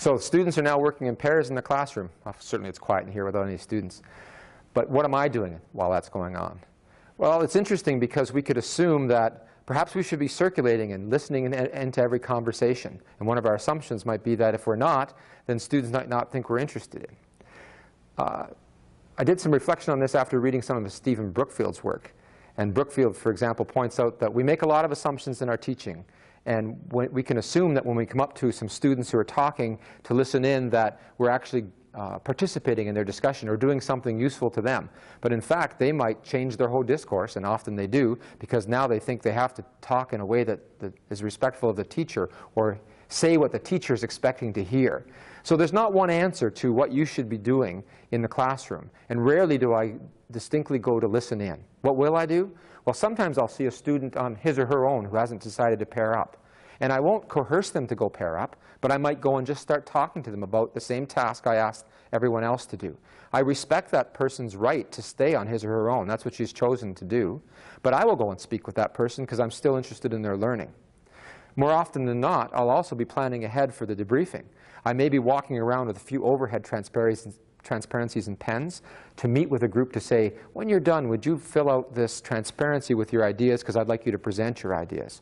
So students are now working in pairs in the classroom. Well, certainly it's quiet in here without any students. But what am I doing while that's going on? Well, it's interesting because we could assume that perhaps we should be circulating and listening into every conversation. And one of our assumptions might be that if we're not, then students might not think we're interested in. I did some reflection on this after reading some of Stephen Brookfield's work. And Brookfield, for example, points out that we make a lot of assumptions in our teaching. And we can assume that when we come up to some students who are talking to listen in, that we're actually participating in their discussion or doing something useful to them. But in fact, they might change their whole discourse, and often they do, because now they think they have to talk in a way that is respectful of the teacher or say what the teacher is expecting to hear. So there's not one answer to what you should be doing in the classroom. And rarely do I distinctly go to listen in. What will I do? Well, sometimes I'll see a student on his or her own who hasn't decided to pair up. And I won't coerce them to go pair up, but I might go and just start talking to them about the same task I asked everyone else to do. I respect that person's right to stay on his or her own. That's what she's chosen to do. But I will go and speak with that person because I'm still interested in their learning. More often than not, I'll also be planning ahead for the debriefing. I may be walking around with a few overhead transparencies and pens to meet with a group to say, when you're done, would you fill out this transparency with your ideas because I'd like you to present your ideas.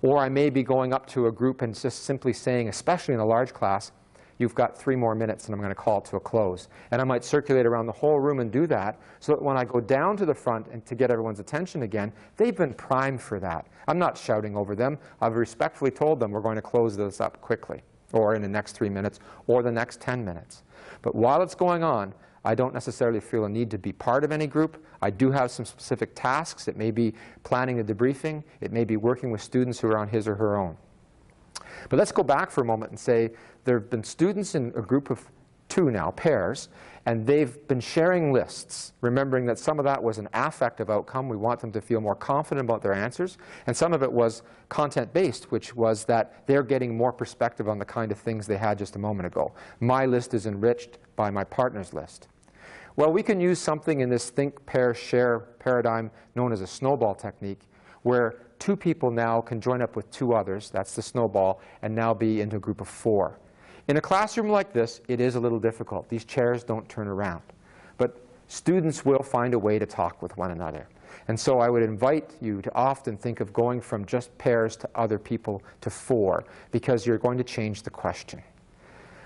Or I may be going up to a group and just simply saying, especially in a large class, you've got 3 more minutes and I'm going to call it to a close. And I might circulate around the whole room and do that so that when I go down to the front and to get everyone's attention again, they've been primed for that. I'm not shouting over them. I've respectfully told them we're going to close this up quickly, or in the next 3 minutes, or the next 10 minutes. But while it's going on, I don't necessarily feel a need to be part of any group. I do have some specific tasks. It may be planning a debriefing. It may be working with students who are on his or her own. But let's go back for a moment and say there have been students in a group of 2 now, pairs, and they've been sharing lists, remembering that some of that was an affective outcome. We want them to feel more confident about their answers. And some of it was content-based, which was that they're getting more perspective on the kind of things they had just a moment ago. My list is enriched by my partner's list. Well, we can use something in this think, pair, share paradigm known as a snowball technique, where 2 people now can join up with 2 others, that's the snowball, and now be into a group of 4. In a classroom like this, it is a little difficult. These chairs don't turn around. But students will find a way to talk with one another. And so I would invite you to often think of going from just pairs to other people to 4, because you're going to change the question.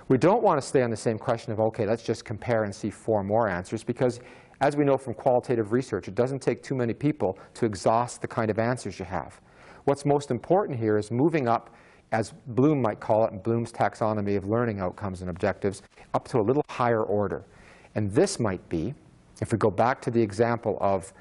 We don't want to stay on the same question of, OK, let's just compare and see 4 more answers, because as we know from qualitative research, it doesn't take too many people to exhaust the kind of answers you have. What's most important here is moving up, as Bloom might call it in Bloom's taxonomy of learning outcomes and objectives, up to a little higher order. And this might be, if we go back to the example of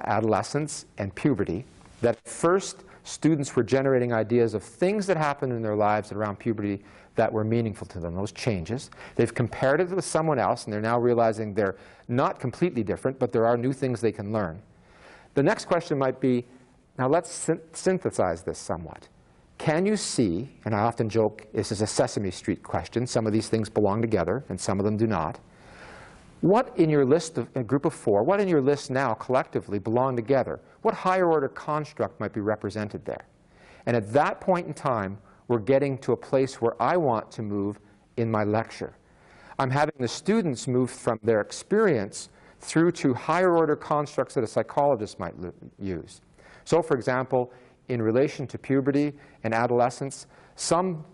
adolescence and puberty, that first students were generating ideas of things that happened in their lives around puberty that were meaningful to them, those changes. They've compared it with someone else, and they're now realizing they're not completely different, but there are new things they can learn. The next question might be, now let's synthesize this somewhat. Can you see, and I often joke this is a Sesame Street question, some of these things belong together and some of them do not. What in your list of a group of 4, what in your list now collectively belong together? What higher order construct might be represented there? And at that point in time, we're getting to a place where I want to move in my lecture. I'm having the students move from their experience through to higher order constructs that a psychologist might use. So for example, in relation to puberty and adolescence, some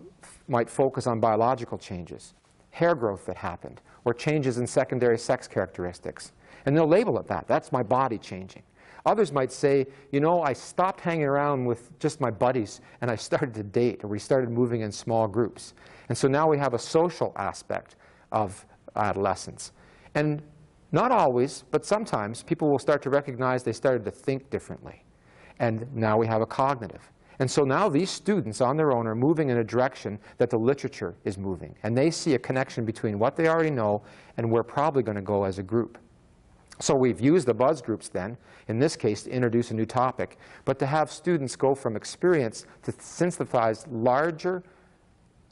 might focus on biological changes, hair growth that happened, or changes in secondary sex characteristics. And they'll label it that. That's my body changing. Others might say, you know, I stopped hanging around with just my buddies and I started to date, or we started moving in small groups. And so now we have a social aspect of adolescence. And not always, but sometimes people will start to recognize they started to think differently. And now we have a cognitive. And so now these students on their own are moving in a direction that the literature is moving. And they see a connection between what they already know and we're probably going to go as a group. So we've used the buzz groups then, in this case, to introduce a new topic, but to have students go from experience to synthesize larger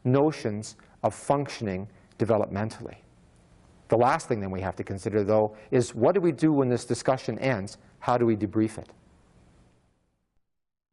notions of functioning developmentally. The last thing then we have to consider, though, is what do we do when this discussion ends? How do we debrief it?